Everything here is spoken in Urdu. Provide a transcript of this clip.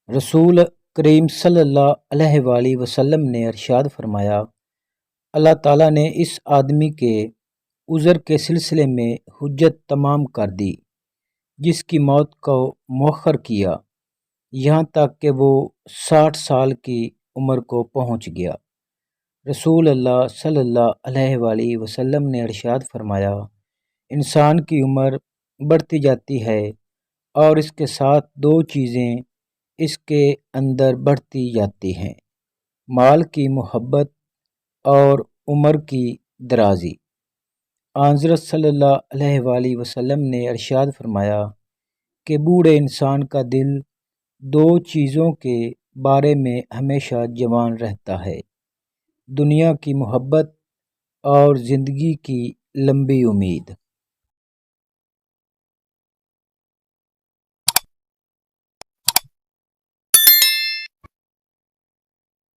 رسول کریم صلی اللہ علیہ وآلہ وسلم نے ارشاد فرمایا، اللہ تعالیٰ نے اس آدمی کے عذر کے سلسلے میں حجت تمام کر دی جس کی موت کو مؤخر کیا یہاں تک کہ وہ 60 سال کی عمر کو پہنچ گیا۔ رسول اللہ صلی اللہ علیہ وآلہ وسلم نے ارشاد فرمایا، انسان کی عمر بڑھتی جاتی ہے اور اس کے ساتھ دو چیزیں اس کے اندر بڑھتی جاتی ہیں، مال کی محبت اور عمر کی درازی۔ حضرت صلی اللہ علیہ وآلہ وسلم نے ارشاد فرمایا کہ بوڑھے انسان کا دل دو چیزوں کے بارے میں ہمیشہ جوان رہتا ہے، دنیا کی محبت اور زندگی کی لمبی امید۔